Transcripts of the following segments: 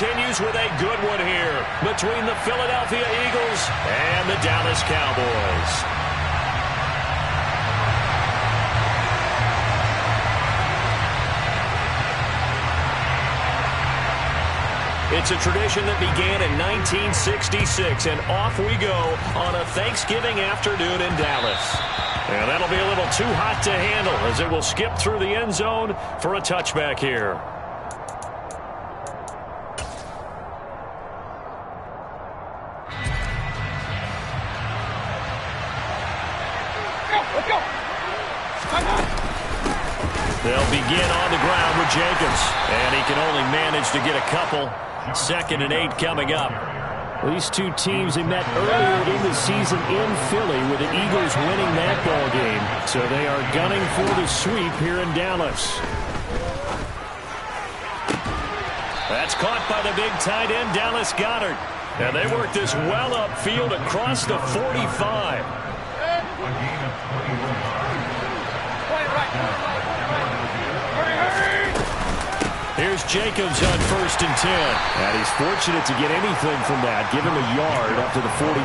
continues with a good one here between the Philadelphia Eagles and the Dallas Cowboys. It's a tradition that began in 1966, and off we go on a Thanksgiving afternoon in Dallas. And that'll be a little too hot to handle as it will skip through the end zone for a touchback here. They'll begin on the ground with Jacobs, and he can only manage to get a couple. 2nd and 8 coming up. These two teams, they met earlier in the season in Philly with the Eagles winning that ball game. So they are gunning for the sweep here in Dallas. That's caught by the big tight end, Dallas Goedert. And they work this well upfield across the 45. Here's Jacobs on 1st and 10. And he's fortunate to get anything from that. Give him a yard up to the 49.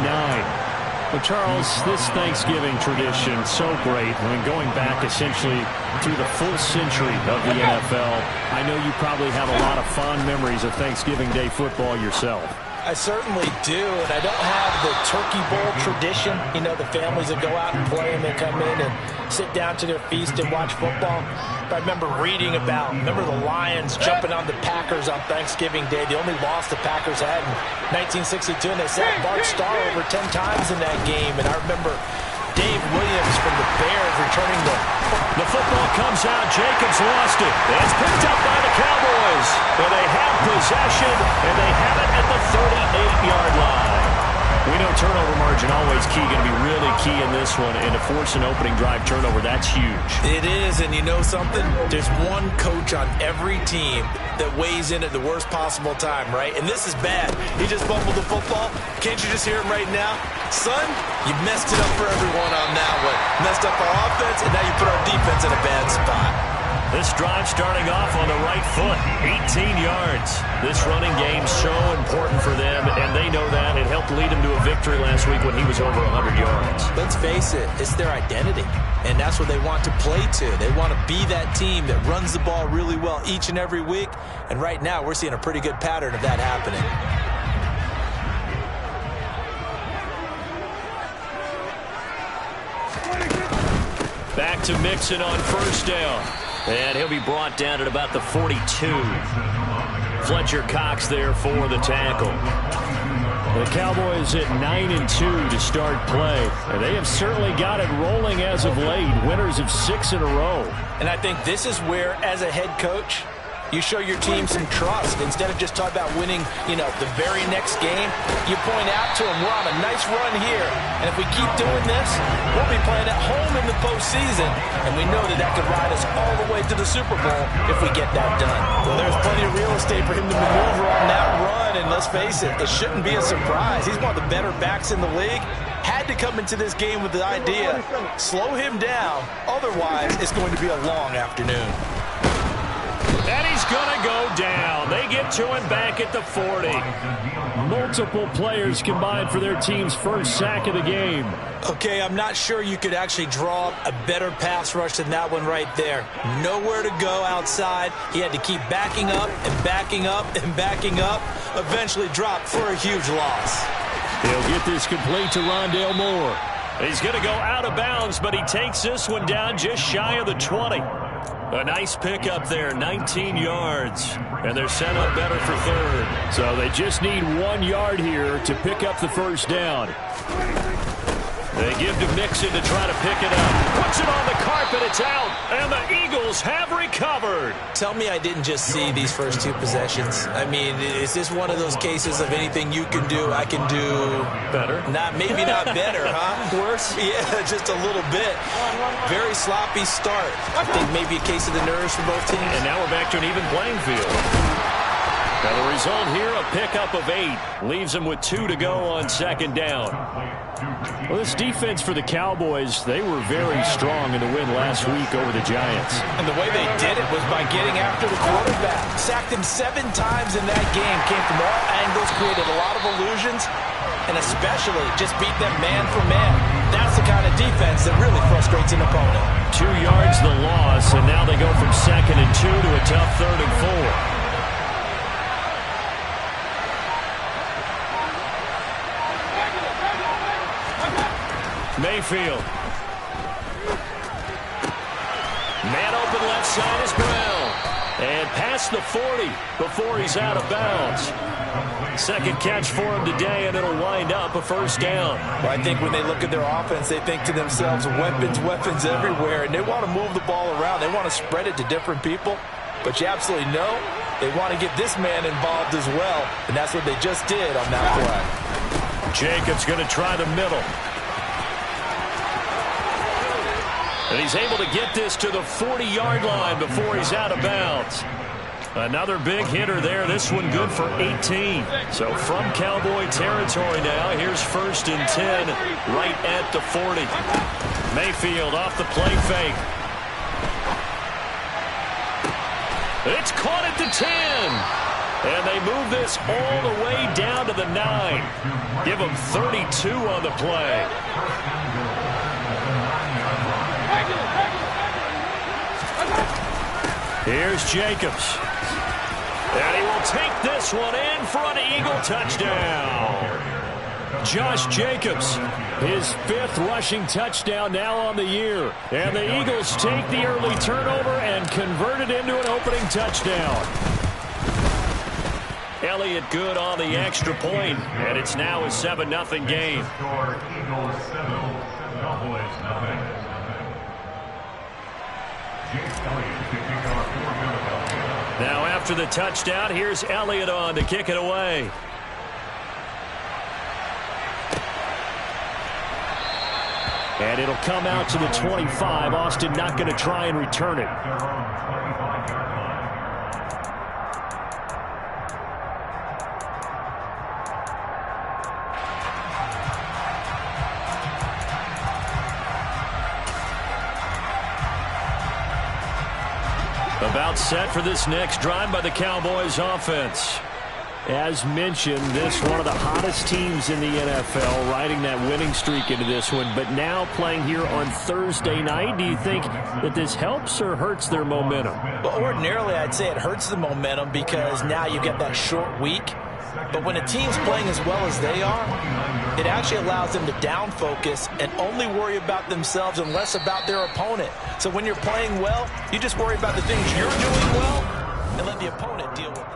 Well, Charles, this Thanksgiving tradition, so great. I mean, going back essentially through the full century of the NFL, I know you probably have a lot of fond memories of Thanksgiving Day football yourself. I certainly do, and I don't have the Turkey Bowl tradition. You know, the families that go out and play and they come in and sit down to their feast and watch football. But I remember reading about, the Lions jumping on the Packers on Thanksgiving Day. The only loss the Packers had in 1962, and they sacked Bart Starr over 10 times in that game. And I remember Dave Williams from the Bears returning the football comes out. Jacobs lost it. It's picked up by the Cowboys. And they have possession, and they have it at the 38-yard line. We know turnover margin always key, going to be really key in this one. And to force an opening drive turnover, that's huge. It is, and you know something? There's one coach on every team that weighs in at the worst possible time, right? And this is bad. He just fumbled the football. Can't you just hear him right now? Son, you messed it up for everyone on that one. Messed up our offense, and now you put our defense in a bad spot. This drive starting off on the right foot, 18 yards. This running game so important for them, and they know that. It helped lead them to a victory last week when he was over 100 yards. Let's face it, it's their identity, and that's what they want to play to. They want to be that team that runs the ball really well each and every week, and right now we're seeing a pretty good pattern of that happening. Back to Mixon on 1st down. And he'll be brought down at about the 42. Fletcher Cox there for the tackle. The Cowboys at 9-2 to start play. And they have certainly got it rolling as of late. Winners of 6 in a row. And I think this is where, as a head coach, you show your team some trust. Instead of just talking about winning, the very next game, you point out to them, we're on a nice run here. And if we keep doing this, we'll be playing at home in the postseason. And we know that could ride us all the way to the Super Bowl if we get that done. Well, there's plenty of real estate for him to maneuver on that run. And let's face it, it shouldn't be a surprise. He's one of the better backs in the league. Had to come into this game with the idea, slow him down. Otherwise, it's going to be a long afternoon. And he's going to go down. They get to him back at the 40. Multiple players combined for their team's first sack of the game. Okay, I'm not sure you could actually draw a better pass rush than that one right there. Nowhere to go outside. He had to keep backing up and backing up and backing up. Eventually dropped for a huge loss. He'll get this complete to Rondale Moore. He's going to go out of bounds, but he takes this one down just shy of the 20. A nice pickup there, 19 yards. And they're set up better for 3rd. So they just need 1 yard here to pick up the first down. They give to Mixon to try to pick it up. Puts it on the carpet, it's out. And the Eagles have recovered. Tell me I didn't just see these first 2 possessions. I mean, is this one of those cases of anything you can do, I can do better? Maybe not better, huh? Worse? Yeah, just a little bit. Very sloppy start. I think maybe a case of the nerves for both teams. And now we're back to an even playing field. And the result here, a pickup of 8. Leaves them with 2 to go on second down. Well, this defense for the Cowboys, they were very strong in the win last week over the Giants. And the way they did it was by getting after the quarterback. Sacked him 7 times in that game. Came from all angles, created a lot of illusions, and especially just beat them man for man. That's the kind of defense that really frustrates an opponent. 2 yards the loss, and now they go from 2nd and 2 to a tough 3rd and 4. Mayfield. Man open left side is Brown. And past the 40 before he's out of bounds. Second catch for him today, and it'll wind up a first down. Well, I think when they look at their offense, they think to themselves, weapons, weapons everywhere, and they want to move the ball around. They want to spread it to different people, but you absolutely know they want to get this man involved as well, and that's what they just did on that play. Jacobs going to try the middle. And he's able to get this to the 40-yard line before he's out of bounds. Another big hitter there. This one good for 18. So from Cowboy territory now, here's 1st and 10 right at the 40. Mayfield off the play fake. It's caught at the 10. And they move this all the way down to the 9. Give them 32 on the play. Here's Jacobs. And he will take this one in for an Eagle touchdown. Josh Jacobs, his 5th rushing touchdown now on the year. And the Eagles take the early turnover and convert it into an opening touchdown. Elliott good on the extra point, and it's now a 7-0 game. Now after the touchdown, here's Elliott on to kick it away. And it'll come out to the 25. Austin not going to try and return it. About set for this next drive by the Cowboys offense. As mentioned, this one of the hottest teams in the NFL, riding that winning streak into this one, but now playing here on Thursday night. Do you think that this helps or hurts their momentum? Well, ordinarily, I'd say it hurts the momentum because now you get that short week. But when a team's playing as well as they are, it actually allows them to down focus and only worry about themselves and less about their opponent. So when you're playing well, you just worry about the things you're doing well and let the opponent deal with it.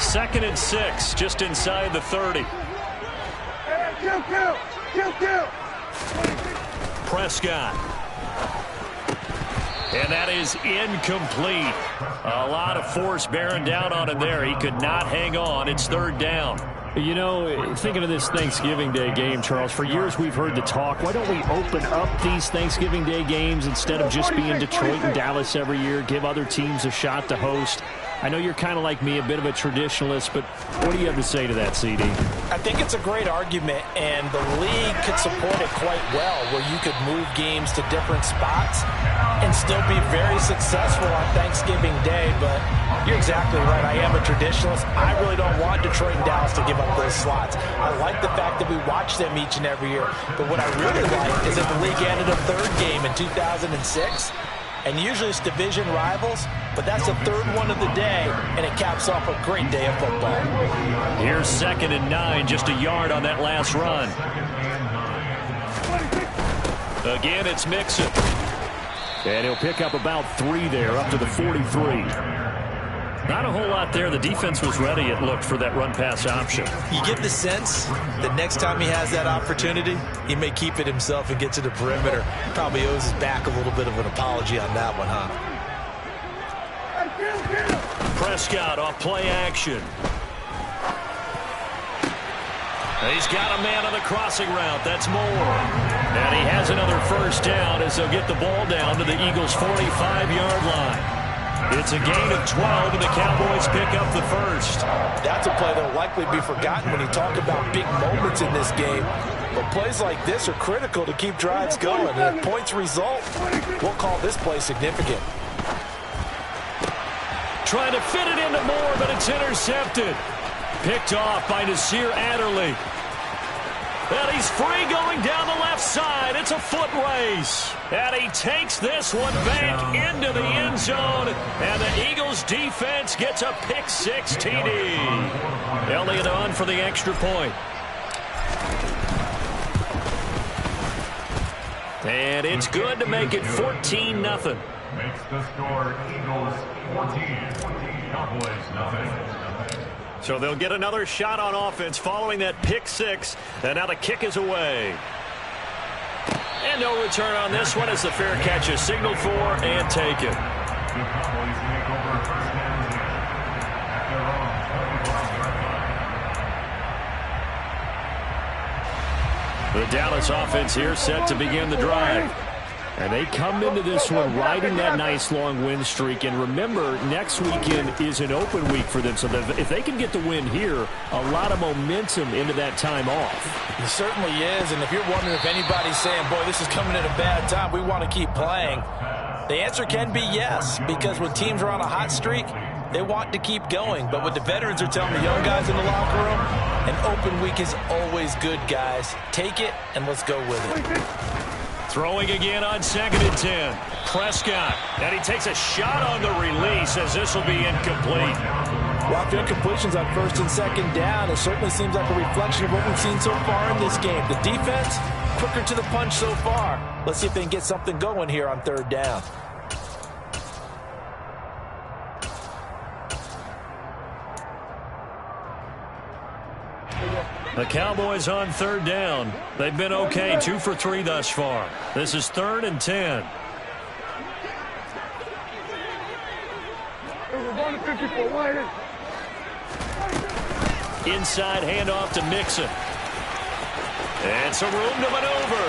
Second and 6, just inside the 30. Prescott. And that is incomplete. A lot of force bearing down on him there. He could not hang on. It's 3rd down. You know, thinking of this Thanksgiving Day game, Charles, for years we've heard the talk, why don't we open up these Thanksgiving Day games instead of just being Detroit and Dallas every year, give other teams a shot to host? I know you're kind of like me, a bit of a traditionalist, but what do you have to say to that, CD? I think it's a great argument, and the league could support it quite well, where you could move games to different spots and still be very successful on Thanksgiving Day. But you're exactly right. I am a traditionalist. I really don't want Detroit and Dallas to give up those slots. I like the fact that we watch them each and every year. But what I really like is that the league added a 3rd game in 2006. And usually it's division rivals, but that's the 3rd one of the day, and it caps off a great day of football. Here's 2nd and 9, just a yard on that last run. Again, it's Mixon. And he'll pick up about 3 there, up to the 43. Not a whole lot there. The defense was ready, it looked, for that run-pass option. You get the sense that next time he has that opportunity, he may keep it himself and get to the perimeter. Probably owes his back a little bit of an apology on that one, huh? Prescott off play action. He's got a man on the crossing route. That's Moore. And he has another first down as they'll get the ball down to the Eagles' 45-yard line. It's a gain of 12, and the Cowboys pick up the first. That's a play that will likely be forgotten when you talk about big moments in this game. But plays like this are critical to keep drives going. And if points result, we'll call this play significant. Trying to fit it into Moore, but it's intercepted. Picked off by Nasir Adderley. And he's free going down the left side. It's a foot race. And he takes this one back into the end zone. And the Eagles defense gets a pick-6 TD. Elliott on for the extra point. And it's good to make it 14-0. Makes the score Eagles 14, Cowboys nothing. So they'll get another shot on offense following that pick-6. And now the kick is away. And no return on this one as the fair catch is signaled for and taken. The Cowboys make over first downs at their own 45-yard line. The Dallas offense here set to begin the drive. And they come into this one riding that nice long win streak. And remember, next weekend is an open week for them. So if they can get the win here, a lot of momentum into that time off. It certainly is. And if you're wondering if anybody's saying, boy, this is coming at a bad time, we want to keep playing, the answer can be yes. Because when teams are on a hot streak, they want to keep going. But what the veterans are telling the young guys in the locker room, an open week is always good, guys. Take it and let's go with it. Throwing again on 2nd and 10. Prescott. And he takes a shot on the release as this will be incomplete. Well, after incompletions on 1st and 2nd down, it certainly seems like a reflection of what we've seen so far in this game. The defense, quicker to the punch so far. Let's see if they can get something going here on 3rd down. The Cowboys on 3rd down. They've been okay, 2 for 3 thus far. This is 3rd and 10. Inside handoff to Mixon. And some room to maneuver.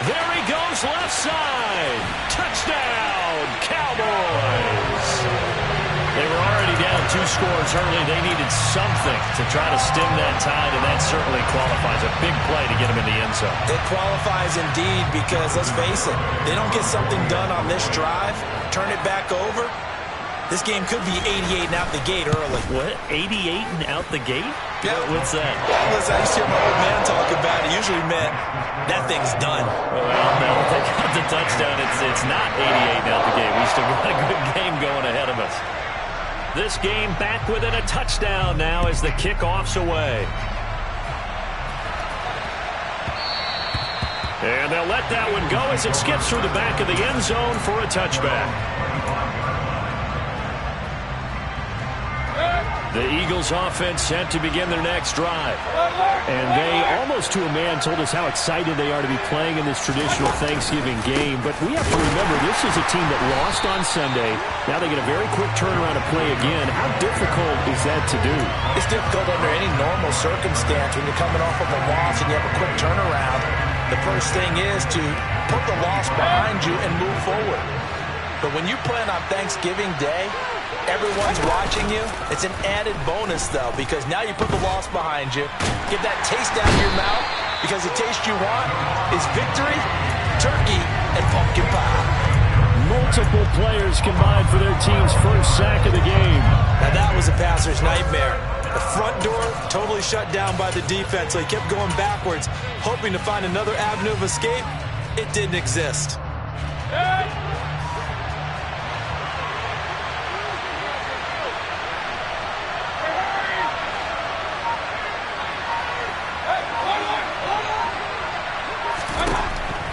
There he goes, left side. Touchdown, Cowboys. They were already down 2 scores early. They needed something to try to stem that tide, and that certainly qualifies. A big play to get them in the end zone. It qualifies indeed because, let's face it, they don't get something done on this drive, turn it back over, this game could be 88 and out the gate early. What? 88 and out the gate? Yeah. What's that? Listen, I used to hear my old man talk about it. Usually meant that thing's done. Well, no, they got the touchdown. It's not 88 and out the gate. We still got a good game going ahead of us. This game back within a touchdown now as the kickoff's away. And they'll let that one go as it skips through the back of the end zone for a touchback. The Eagles offense set to begin their next drive. And they, almost to a man, told us how excited they are to be playing in this traditional Thanksgiving game. But we have to remember, this is a team that lost on Sunday. Now they get a very quick turnaround to play again. How difficult is that to do? It's difficult under any normal circumstance when you're coming off of a loss and you have a quick turnaround. The first thing is to put the loss behind you and move forward. But when you play on Thanksgiving Day, everyone's watching you. It's an added bonus, though, because now you put the loss behind you. Get that taste out of your mouth, because the taste you want is victory, turkey, and pumpkin pie. Multiple players combined for their team's first sack of the game. Now that was a passer's nightmare. The front door totally shut down by the defense, so he kept going backwards, hoping to find another avenue of escape. It didn't exist.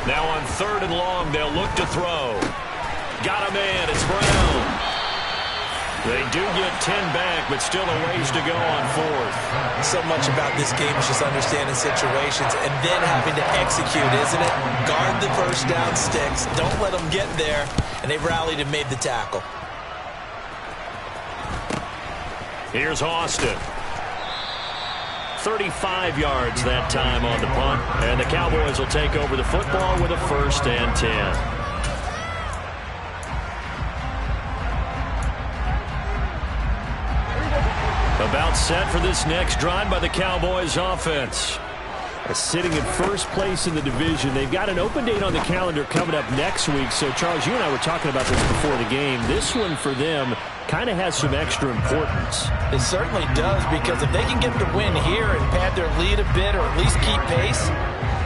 Now on 3rd and long, they'll look to throw. Got a man, it's Brown. They do get 10 back, but still a ways to go on 4th. So much about this game is just understanding situations and then having to execute, isn't it? Guard the first down sticks. Don't let them get there. And they've rallied and made the tackle. Here's Austin. 35 yards that time on the punt. And the Cowboys will take over the football with a 1st and 10. About set for this next drive by the Cowboys offense. Sitting in first place in the division. They've got an open date on the calendar coming up next week. So, Charles, you and I were talking about this before the game. This one for them kind of has some extra importance. It certainly does, because if they can get the win here and pad their lead a bit, or at least keep pace,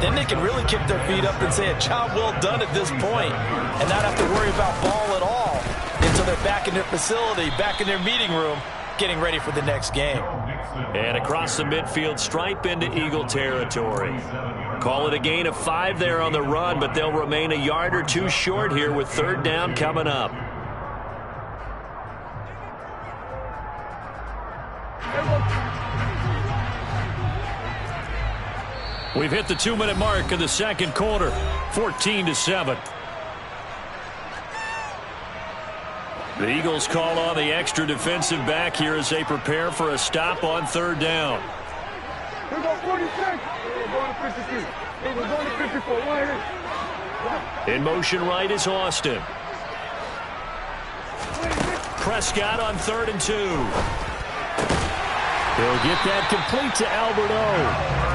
then they can really kick their feet up and say a job well done at this point and not have to worry about ball at all until they're back in their facility, back in their meeting room, getting ready for the next game. And across the midfield stripe into Eagle territory. Call it a gain of 5 there on the run, but they'll remain a yard or two short here with 3rd down coming up. We've hit the 2-minute mark of the second quarter, 14-7. The Eagles call on the extra defensive back here as they prepare for a stop on 3rd down. We're going 46. We're going to 53. We're going to 54. In motion right is Austin. Prescott on 3rd and 2. He'll get that complete to Alberto.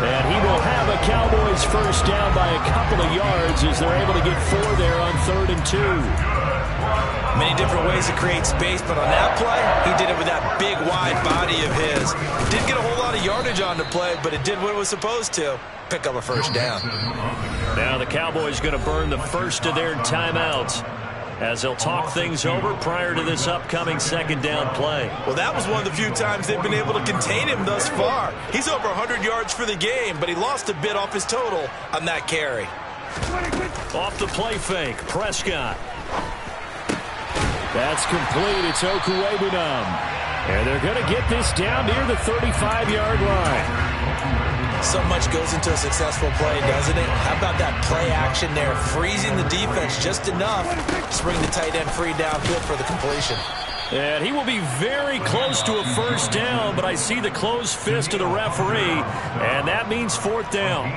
And he will have a Cowboys 1st down by a couple of yards as they're able to get 4 there on 3rd and 2. Many different ways to create space, but on that play, he did it with that big, wide body of his. Didn't get a whole lot of yardage on the play, but it did what it was supposed to. Pick up a 1st down. Now the Cowboys going to burn the first of their timeouts as they'll talk things over prior to this upcoming 2nd down play. Well, that was one of the few times they've been able to contain him thus far. He's over 100 yards for the game, but he lost a bit off his total on that carry. Off the play fake, Prescott. That's complete. It's Okuwebunam. And they're going to get this down near the 35-yard line. So much goes into a successful play, doesn't it? How about that play action there, freezing the defense just enough to bring the tight end free downfield for the completion. And he will be very close to a 1st down, but I see the closed fist of the referee, and that means 4th down.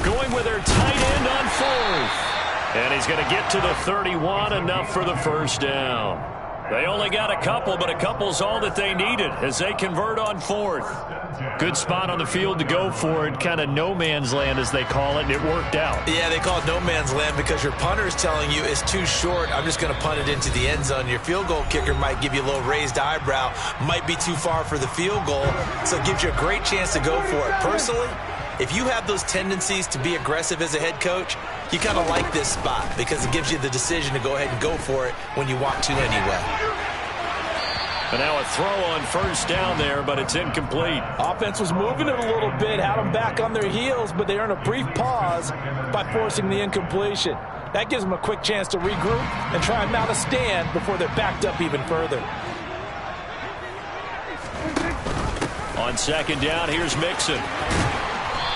Going with their tight end on 4th. And he's going to get to the 31, enough for the 1st down. They only got a couple, but a couple's all that they needed as they convert on 4th. Good spot on the field to go for it, kind of no man's land as they call it, and it worked out. Yeah, they call it no man's land because your punter's telling you it's too short. I'm just going to punt it into the end zone. Your field goal kicker might give you a little raised eyebrow, might be too far for the field goal, so it gives you a great chance to go for it. Personally, if you have those tendencies to be aggressive as a head coach, you kind of like this spot because it gives you the decision to go ahead and go for it when you want to anyway. And now a throw on 1st down there, but it's incomplete. Offense was moving it a little bit, had them back on their heels, but they earned a brief pause by forcing the incompletion. That gives them a quick chance to regroup and try and mount a stand before they're backed up even further. On 2nd down, here's Mixon.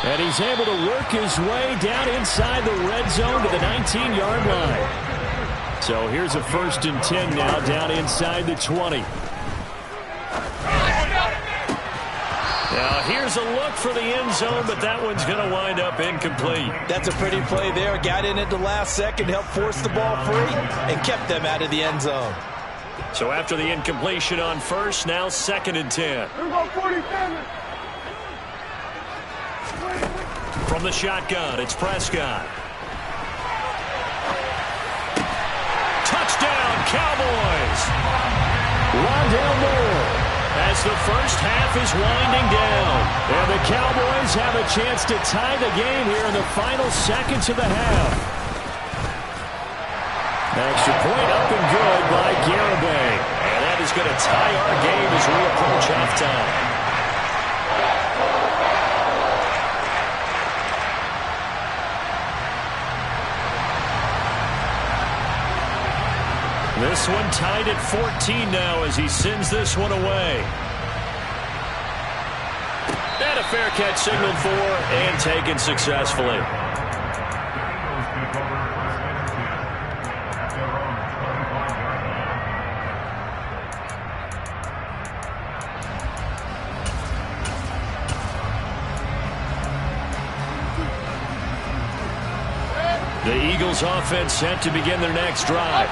And he's able to work his way down inside the red zone to the 19-yard line. So here's a 1st and 10 now down inside the 20. Now here's a look for the end zone, but that one's going to wind up incomplete. That's a pretty play there. Got in at the last second, helped force the ball free, and kept them out of the end zone. So after the incompletion on 1st, now 2nd and 10. From the shotgun, it's Prescott. Touchdown, Cowboys! Rondale Moore. As the first half is winding down. And the Cowboys have a chance to tie the game here in the final seconds of the half. Extra point up and good by Garibay. And that is going to tie our game as we approach halftime. This one tied at 14 now as he sends this one away. And a fair catch signaled for and taken successfully. The Eagles offense set to begin their next drive.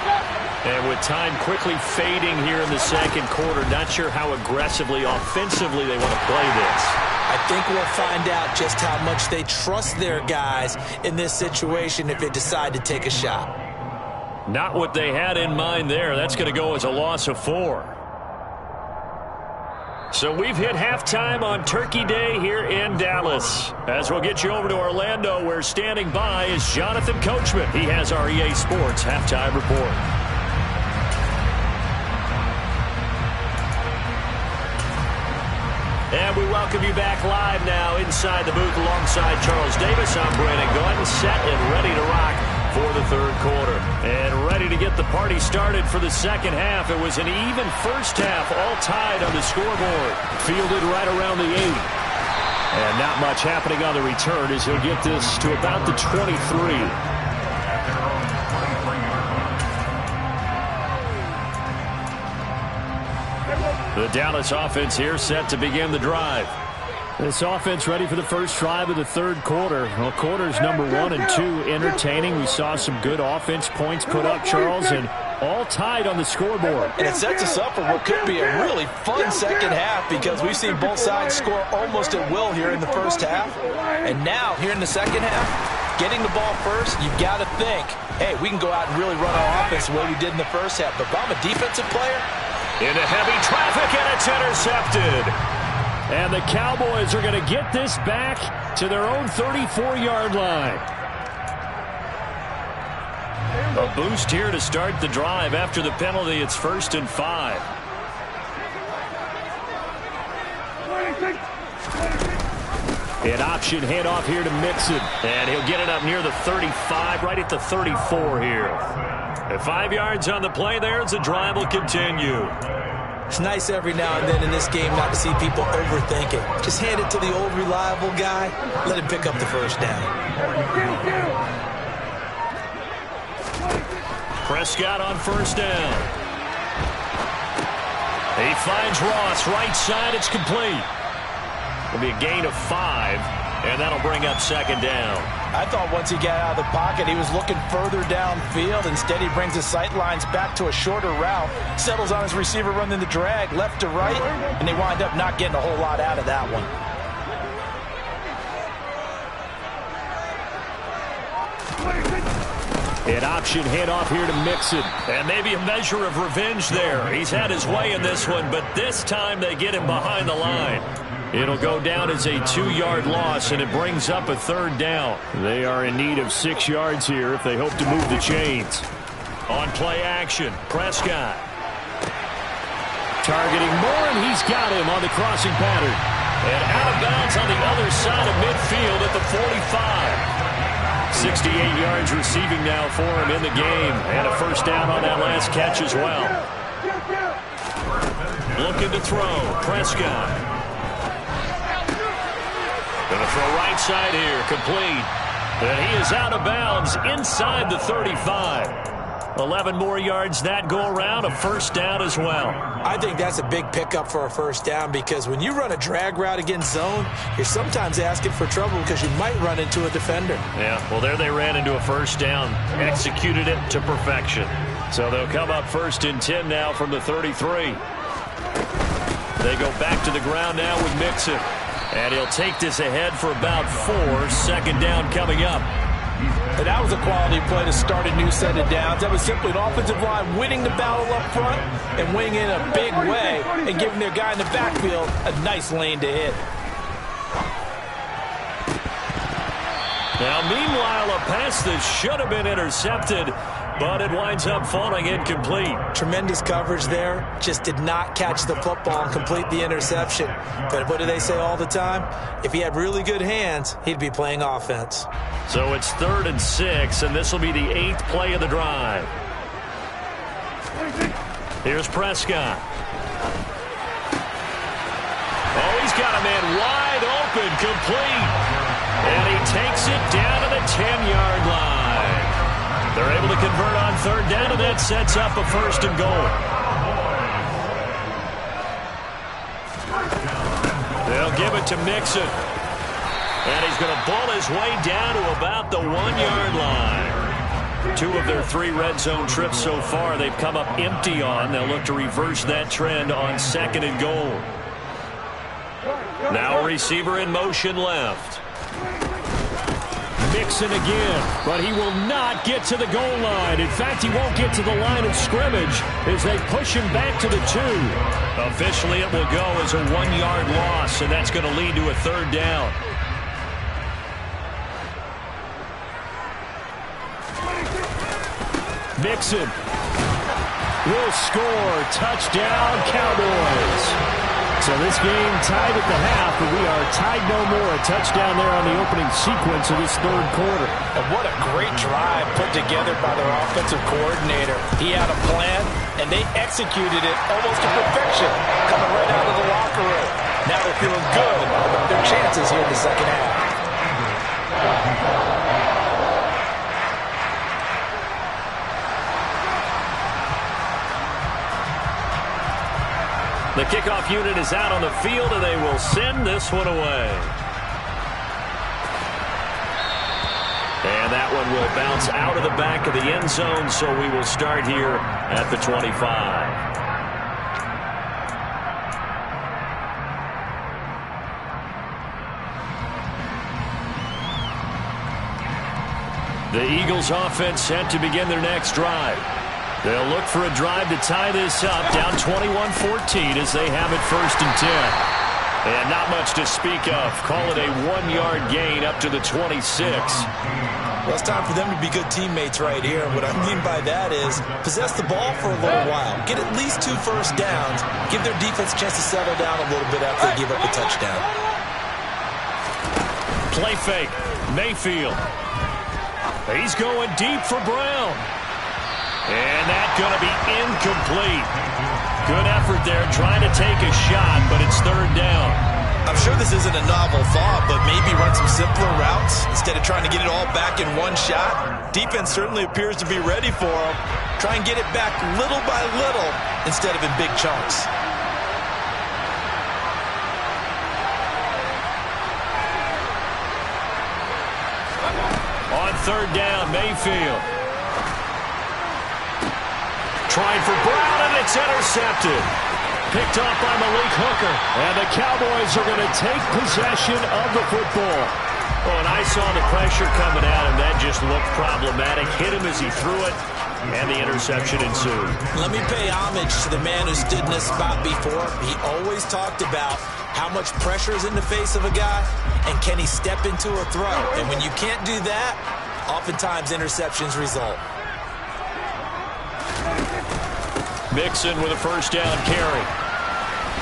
And with time quickly fading here in the second quarter, not sure how aggressively, offensively they want to play this. I think we'll find out just how much they trust their guys in this situation if they decide to take a shot. Not what they had in mind there. That's going to go as a loss of 4. So we've hit halftime on Turkey Day here in Dallas. As we'll get you over to Orlando, where standing by is Jonathan Coachman. He has our EA Sports halftime report. And we welcome you back live now inside the booth alongside Charles Davis. I'm Brandon Gordon, set and ready to rock for the third quarter. And ready to get the party started for the second half. It was an even first half, all tied on the scoreboard. Fielded right around the 8. And not much happening on the return as he'll get this to about the 23. The Dallas offense here set to begin the drive. This offense ready for the first drive of the third quarter. Well, quarters number 1 and 2 entertaining. We saw some good offense points put up, Charles, and all tied on the scoreboard. And it sets us up for what could be a really fun second half because we've seen both sides score almost at will here in the first half. And now, here in the second half, getting the ball first, you've got to think, hey, we can go out and really run our offense the way we did in the first half. But if I'm a defensive player, into heavy traffic, and it's intercepted. And the Cowboys are going to get this back to their own 34-yard line. A boost here to start the drive after the penalty. It's 1st and 5. An option handoff here to Mixon. And he'll get it up near the 35, right at the 34 here. At 5 yards on the play there as the drive will continue. It's nice every now and then in this game not to see people overthink it. Just hand it to the old reliable guy. Let him pick up the first down. Prescott on first down. He finds Ross right side. It's complete. It'll be a gain of 5, and that'll bring up second down. I thought once he got out of the pocket, he was looking further downfield. Instead, he brings his sight lines back to a shorter route, settles on his receiver running the drag left to right, and they wind up not getting a whole lot out of that one. An option handoff here to Mixon. And maybe a measure of revenge there. He's had his way in this one, but this time they get him behind the line. It'll go down as a 2-yard loss, and it brings up a third down. They are in need of 6 yards here if they hope to move the chains. On play action, Prescott. Targeting Moore, and he's got him on the crossing pattern. And out of bounds on the other side of midfield at the 45. 68 yards receiving now for him in the game. And a first down on that last catch as well. Looking to throw, Prescott. Going to throw right side here, complete. And he is out of bounds inside the 35. 11 more yards that go around, a first down as well. I think that's a big pickup for a first down because when you run a drag route against zone, you're sometimes asking for trouble because you might run into a defender. Yeah, well, there they ran into a first down, executed it to perfection. So they'll come up 1st and 10 now from the 33. They go back to the ground now with Mixon. And he'll take this ahead for about 4. Second down coming up. And that was a quality play to start a new set of downs. That was simply an offensive line winning the battle up front and winning in a big way and giving their guy in the backfield a nice lane to hit. Now, meanwhile, a pass that should have been intercepted, but it winds up falling incomplete. Tremendous coverage there. Just did not catch the football and complete the interception. But what do they say all the time? If he had really good hands, he'd be playing offense. So it's 3rd and 6, and this will be the 8th play of the drive. Here's Prescott. Oh, he's got a man wide open, complete. And he takes it down to the 10-yard line. They're able to convert on third down, and that sets up a first and goal. They'll give it to Mixon. And he's going to ball his way down to about the 1-yard line. 2 of their 3 red zone trips so far they've come up empty on. They'll look to reverse that trend on second and goal. Now a receiver in motion left. Mixon again, but he will not get to the goal line. In fact, he won't get to the line of scrimmage as they push him back to the 2. Officially, it will go as a 1-yard loss, and that's going to lead to a third down. Mixon will score. Touchdown, Cowboys. So this game tied at the half, but we are tied no more. A touchdown there on the opening sequence of this third quarter. And what a great drive put together by their offensive coordinator. He had a plan, and they executed it almost to perfection, coming right out of the locker room. Now they're feeling good about their chances here in the second half. The kickoff unit is out on the field, and they will send this one away. And that one will bounce out of the back of the end zone, so we will start here at the 25. The Eagles offense set to begin their next drive. They'll look for a drive to tie this up, down 21-14 as they have it first and 10. And not much to speak of. Call it a 1-yard gain up to the 26. Well, it's time for them to be good teammates right here. What I mean by that is possess the ball for a little while. Get at least 2 first downs. Give their defense a chance to settle down a little bit after they give up a touchdown. Play fake. Mayfield. He's going deep for Brown. And that's going to be incomplete. Good effort there trying to take a shot, but it's third down. I'm sure this isn't a novel thought, but maybe run some simpler routes instead of trying to get it all back in one shot. Defense certainly appears to be ready for them. Try and get it back little by little instead of in big chunks. On third down, Mayfield. Trying for Brown, and it's intercepted. Picked off by Malik Hooker. And the Cowboys are going to take possession of the football. Oh, and I saw the pressure coming at him. That just looked problematic. Hit him as he threw it, and the interception ensued. Let me pay homage to the man who stood in this spot before. He always talked about how much pressure is in the face of a guy, and can he step into a throw. And when you can't do that, oftentimes interceptions result. Mixon with a first down carry.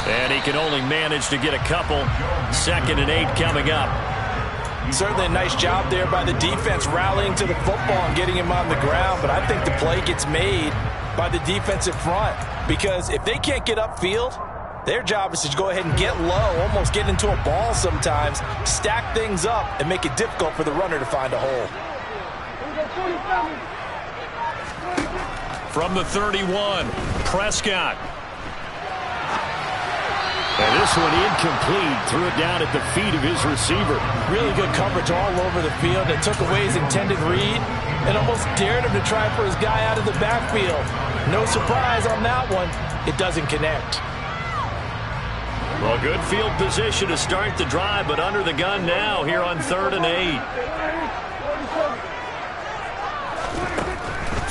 And he can only manage to get a couple. 2nd and 8 coming up. Certainly a nice job there by the defense rallying to the football and getting him on the ground. But I think the play gets made by the defensive front. Because if they can't get upfield, their job is to go ahead and get low, almost get into a ball sometimes, stack things up, and make it difficult for the runner to find a hole. From the 31, Prescott. And this one incomplete. Threw it down at the feet of his receiver. Really good coverage all over the field. It took away his intended read and almost dared him to try for his guy out of the backfield. No surprise on that one. It doesn't connect. Well, good field position to start the drive, but under the gun now here on 3rd and 8.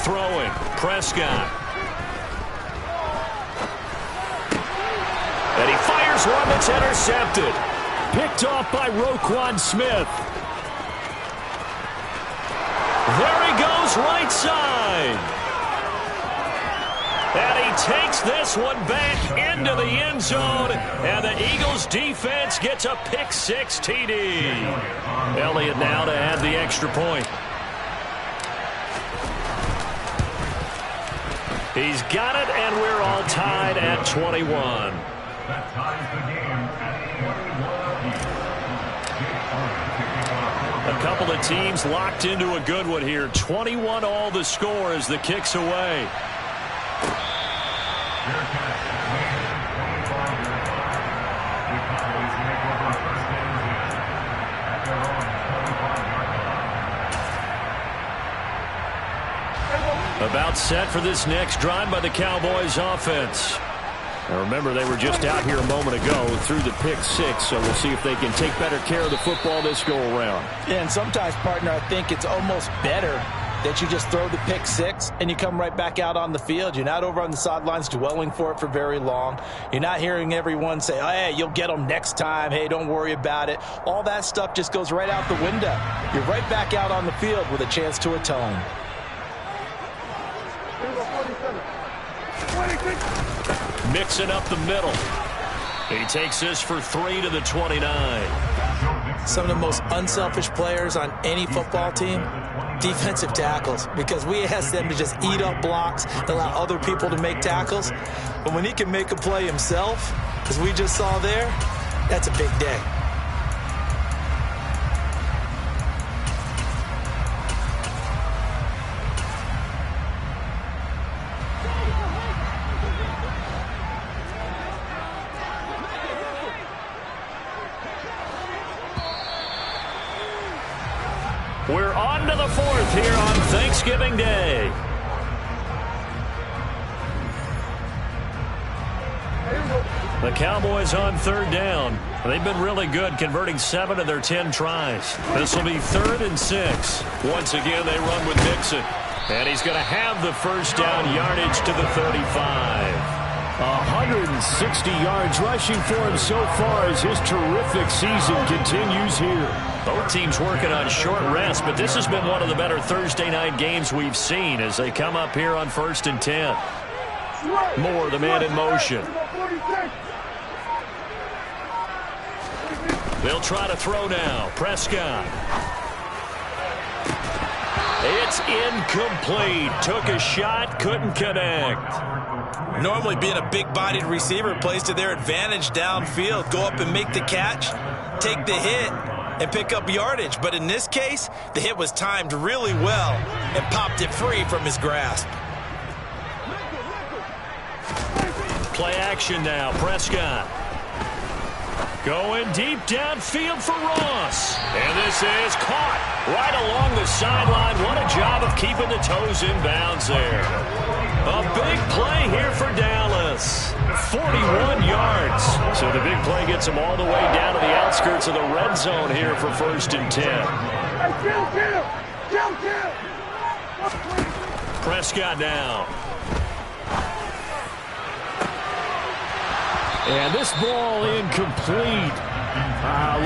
Throwing, Prescott. And he fires one that's intercepted. Picked off by Roquan Smith. There he goes, right side. And he takes this one back into the end zone. And the Eagles defense gets a pick-6 TD. Elliott now to add the extra point. He's got it, and we're all tied at 21. That ties the game at 21. A couple of teams locked into a good one here. 21 all the score as the kick's away. About set for this next drive by the Cowboys offense. Now remember, they were just out here a moment ago through the pick six, so we'll see if they can take better care of the football this go around. Yeah, and sometimes, partner, I think it's almost better that you just throw the pick six and you come right back out on the field. You're not over on the sidelines dwelling for it for very long. You're not hearing everyone say, oh, hey, you'll get them next time. Hey, don't worry about it. All that stuff just goes right out the window. You're right back out on the field with a chance to atone. Mixing up the middle. He takes this for 3 to the 29. Some of the most unselfish players on any football team, defensive tackles, because we ask them to just eat up blocks, allow other people to make tackles. But when he can make a play himself, as we just saw there, that's a big day. We're on to the fourth here on Thanksgiving Day. The Cowboys on third down. They've been really good, converting 7 of their 10 tries. This will be 3rd and 6. Once again, they run with Mixon. And he's going to have the first down yardage to the 35. 160 yards rushing for him so far as his terrific season continues here. Both teams working on short rest, but this has been one of the better Thursday night games we've seen as they come up here on 1st and 10. Moore, the man in motion. They'll try to throw now. Prescott. It's incomplete. Took a shot, couldn't connect. Normally being a big-bodied receiver plays to their advantage downfield. Go up and make the catch, take the hit, and pick up yardage. But in this case, the hit was timed really well and popped it free from his grasp. Play action now. Prescott. Going deep downfield for Ross. And this is caught right along the sideline. What a job of keeping the toes in bounds there. A big play here for Dallas. 41 yards. So the big play gets them all the way down to the outskirts of the red zone here for 1st and 10. Prescott now. And this ball incomplete.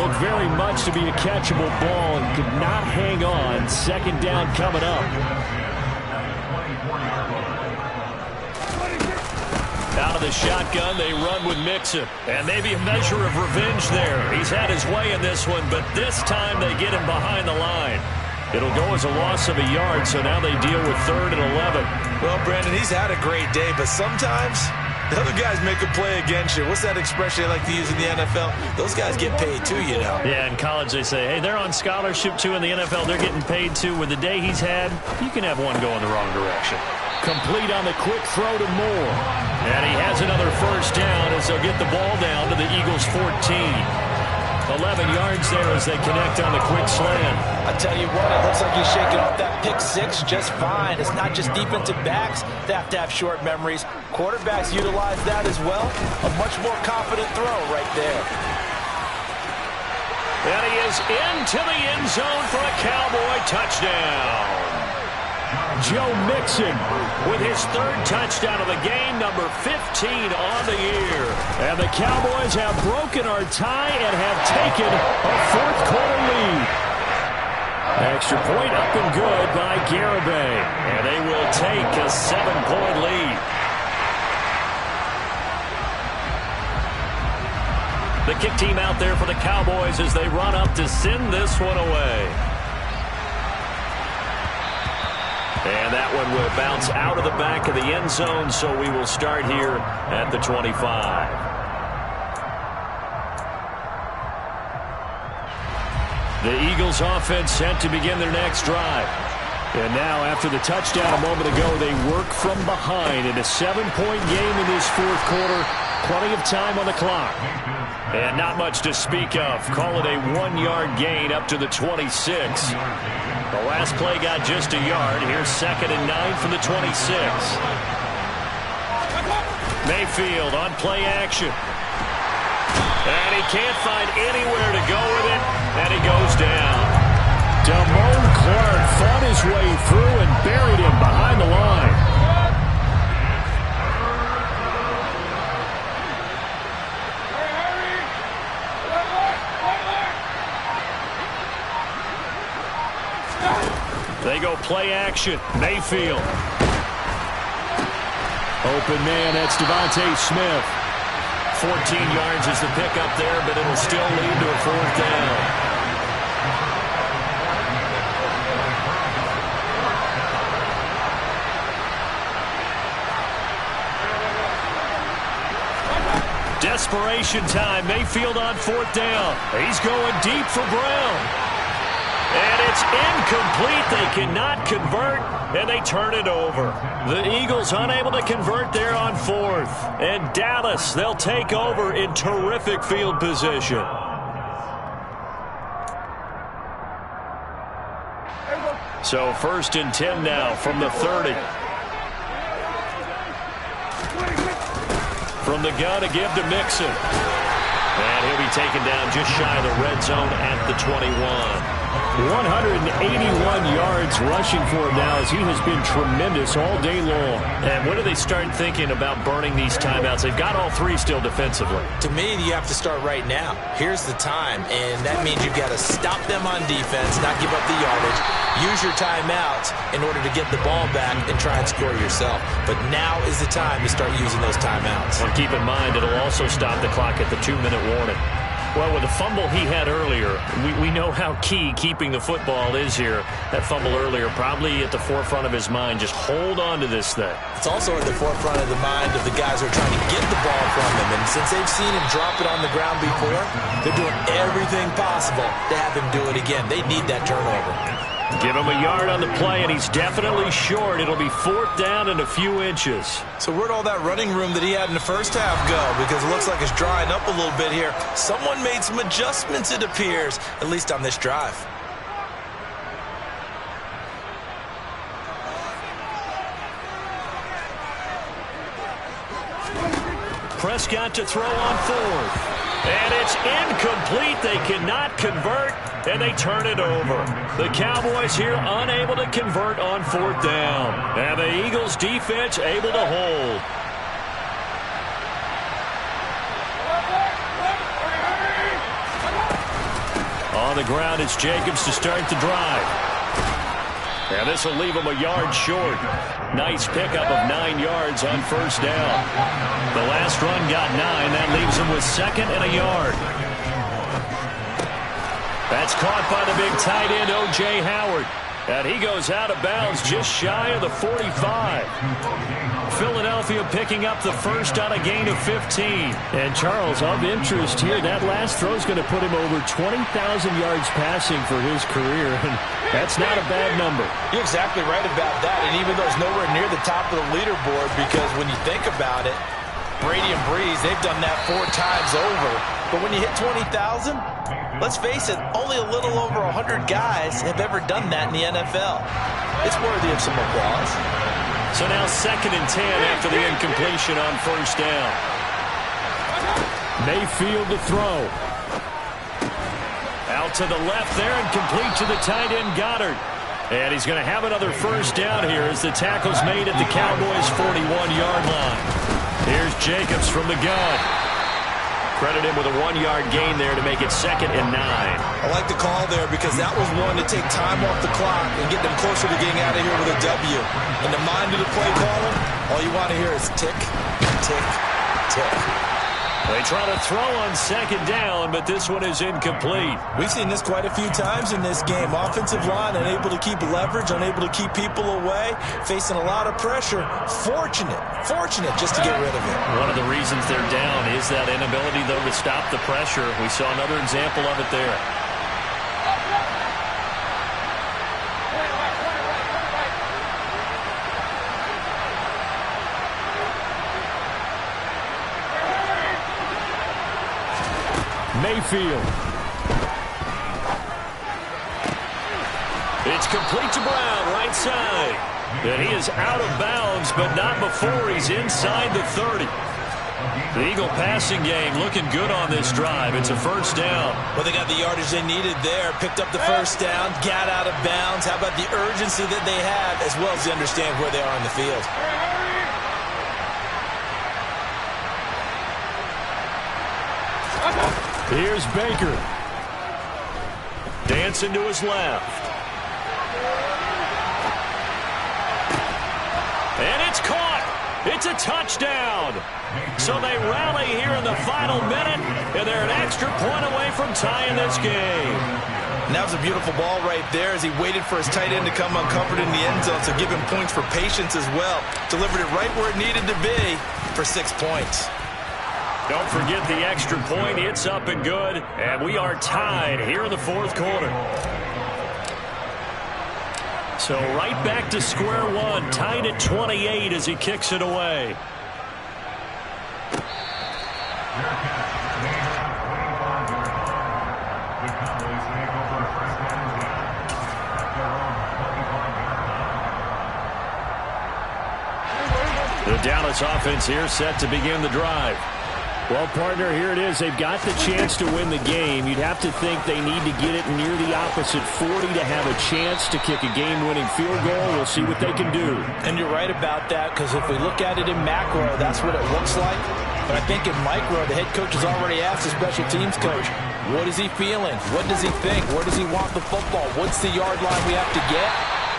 Looked very much to be a catchable ball and could not hang on. 2nd down coming up. Out of the shotgun, they run with Mixon. And maybe a measure of revenge there. He's had his way in this one, but this time they get him behind the line. It'll go as a loss of a yard, so now they deal with 3rd and 11. Well, Brandon, he's had a great day, but sometimes the other guys make a play against you. What's that expression they like to use in the NFL? Those guys get paid too, you know. Yeah, in college they say, hey, they're on scholarship too. In the NFL, they're getting paid too. With the day he's had, you can have one go in the wrong direction. Complete on the quick throw to Moore. And he has another first down as they'll get the ball down to the Eagles' 14. 11 yards there as they connect on the quick slant. I tell you what, it looks like he's shaking off that pick six just fine. It's not just defensive backs that have to have short memories. Quarterbacks utilize that as well. A much more confident throw right there. And he is into the end zone for a Cowboy touchdown. Joe Mixon with his 3rd touchdown of the game, number 15 on the year. And the Cowboys have broken our tie and have taken a 4th quarter lead. Extra point up and good by Garibay. And they will take a 7-point lead. The kick team out there for the Cowboys as they run up to send this one away. And that one will bounce out of the back of the end zone, so we will start here at the 25. The Eagles offense set to begin their next drive. And now, after the touchdown a moment ago, they work from behind in a 7-point game in this fourth quarter. Plenty of time on the clock. And not much to speak of. Call it a 1-yard gain up to the 26. The last play got just a yard. Here's 2nd and 9 from the 26. Mayfield on play action. And he can't find anywhere to go with it. And he goes down. Damone Clark fought his way through and buried him behind the line. They go play action. Mayfield. Open man, that's Devontae Smith. 14 yards is the pickup there, but it'll still lead to a 4th down. Desperation time. Mayfield on 4th down. He's going deep for Brown. And it's incomplete. They cannot convert, and they turn it over. The Eagles unable to convert there on 4th. And Dallas, they'll take over in terrific field position. So 1st and 10 now from the 30. From the gun to give to Mixon. And he'll be taken down just shy of the red zone at the 21. 181 yards rushing for him now as he has been tremendous all day long. And when do they start thinking about burning these timeouts? They've got all 3 still defensively. To me, you have to start right now. Here's the time, and that means you've got to stop them on defense, not give up the yardage. Use your timeouts in order to get the ball back and try and score yourself. But now is the time to start using those timeouts. And keep in mind, it'll also stop the clock at the 2-minute warning. Well, with the fumble he had earlier, we know how key keeping the football is here. That fumble earlier probably at the forefront of his mind. Just hold on to this thing. It's also at the forefront of the mind of the guys who are trying to get the ball from him. And since they've seen him drop it on the ground before, they're doing everything possible to have him do it again. They need that turnover. Give him a yard on the play, and he's definitely short. It'll be 4th down and a few inches. So where'd all that running room that he had in the first half go? Because it looks like it's drying up a little bit here. Someone made some adjustments, it appears, at least on this drive. Prescott to throw on 4th. And it's incomplete. They cannot convert, and they turn it over. The Cowboys here unable to convert on 4th down. And the Eagles defense able to hold. On the ground, it's Jacobs to start the drive. And this will leave him a yard short. Nice pickup of 9 yards on 1st down. The last run got 9. That leaves him with 2nd and a yard. That's caught by the big tight end, O.J. Howard. And he goes out of bounds just shy of the 45. Philadelphia picking up the first on a gain of 15. And Charles, of interest here, that last throw is going to put him over 20,000 yards passing for his career. And that's not a bad number. You're exactly right about that. And even though it's nowhere near the top of the leaderboard, because when you think about it, Brady and Breeze, they've done that 4 times over. But when you hit 20,000, let's face it, only a little over 100 guys have ever done that in the NFL. It's worthy of some applause. So now 2nd and 10 after the incompletion on 1st down. Mayfield to throw. Out to the left there and complete to the tight end Goddard. And he's going to have another 1st down here as the tackle's made at the Cowboys' 41-yard line. Here's Jacobs from the gun. Credit him with a 1-yard gain there to make it 2nd and 9. I like the call there because that was one to take time off the clock and get them closer to getting out of here with a W. In the mind of the play caller, all you want to hear is tick, tick, tick. They try to throw on second down, but this one is incomplete. We've seen this quite a few times in this game. Offensive line unable to keep leverage, unable to keep people away, facing a lot of pressure. Fortunate just to get rid of it. One of the reasons they're down is that inability, though, to stop the pressure. We saw another example of it there. Mayfield. It's complete to Brown, right side. And he is out of bounds, but not before he's inside the 30. The Eagle passing game looking good on this drive. It's a first down. Well, they got the yardage they needed there. Picked up the first down, got out of bounds. How about the urgency that they have, as well as they understand where they are on the field? Here's Baker. Dancing to his left. And it's caught. It's a touchdown. So they rally here in the final minute, and they're an extra point away from tying this game. And that was a beautiful ball right there as he waited for his tight end to come uncovered in the end zone, so give him points for patience as well. Delivered it right where it needed to be for 6 points. Don't forget the extra point. It's up and good, and we are tied here in the fourth quarter. So right back to square one, tied at 28 as he kicks it away. The Dallas offense here set to begin the drive. Well, partner, here it is. They've got the chance to win the game. You'd have to think they need to get it near the opposite 40 to have a chance to kick a game-winning field goal. We'll see what they can do. And you're right about that, because if we look at it in macro, that's what it looks like. But I think in micro, the head coach has already asked the special teams coach, what is he feeling? What does he think? Where does he want the football? What's the yard line we have to get?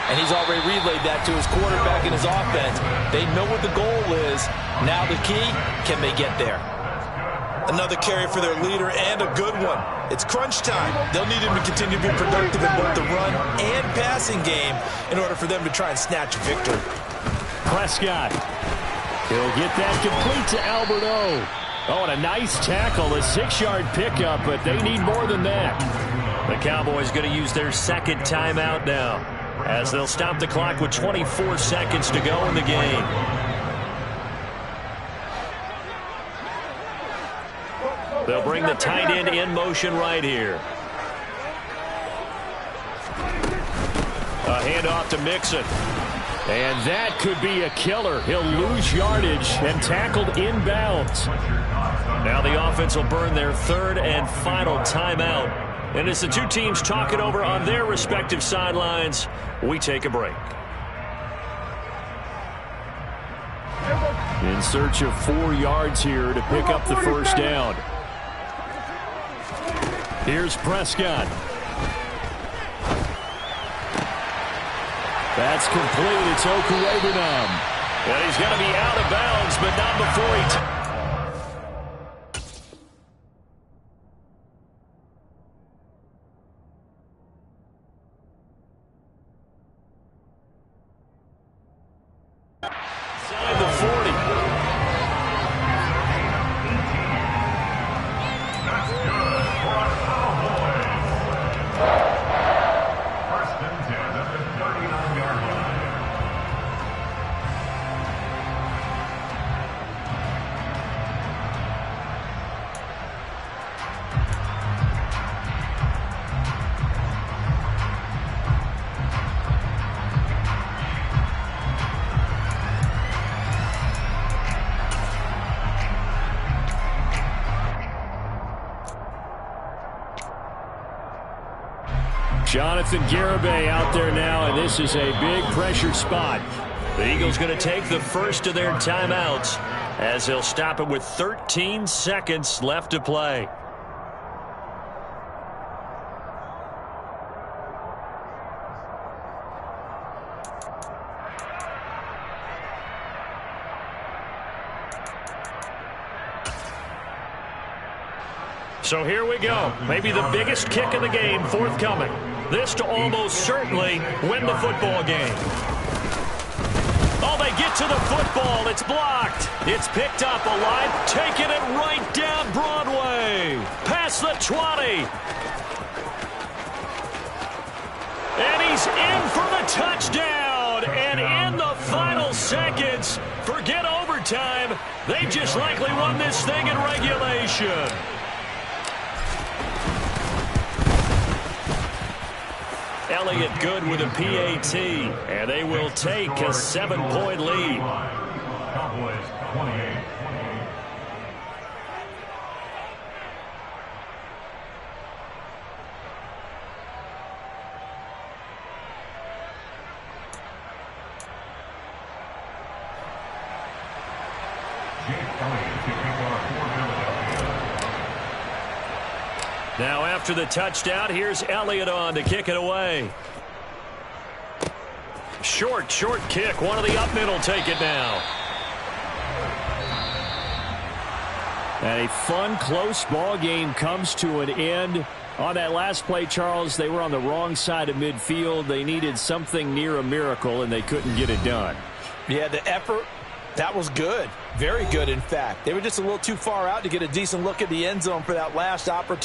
And he's already relayed that to his quarterback and his offense. They know what the goal is. Now the key, can they get there? Another carry for their leader, and a good one. It's crunch time. They'll need him to continue to be productive in both the run and passing game in order for them to try and snatch a victory. Prescott. He'll get that complete to Albert O. Oh, and a nice tackle, a 6-yard pickup, but they need more than that. The Cowboys going to use their second timeout now, as they'll stop the clock with 24 seconds to go in the game. They'll bring the tight end in motion right here. A handoff to Mixon. And that could be a killer. He'll lose yardage and tackled inbounds. Now the offense will burn their third and final timeout. And as the two teams talk it over on their respective sidelines, we take a break. In search of 4 yards here to pick up the first down. Here's Prescott. That's complete. It's Okuegbunam. And he's going to be out of bounds, but not before he... Inside the 40. That's good for a Cowboys. First and 10 at the 39-yard line. Jonathan Garibay out there now, and this is a big pressure spot. The Eagles going to take the first of their timeouts as they'll stop it with 13 seconds left to play. So here we go. Maybe the biggest kick of the game forthcoming. This to almost certainly win the football game. Oh, they get to the football. It's blocked. It's picked up alive, taking it right down Broadway. Past the 20. And he's in for the touchdown. And in the final seconds, forget overtime. They just likely won this thing in regulation. Elliott good with a PAT, and they will take a 7-point lead. Cowboys 28. Now after the touchdown, here's Elliott on to kick it away. Short kick. One of the up middle take it now. And a fun, close ball game comes to an end. On that last play, Charles, they were on the wrong side of midfield. They needed something near a miracle, and they couldn't get it done. Yeah, the effort, that was good. Very good, in fact. They were just a little too far out to get a decent look at the end zone for that last opportunity.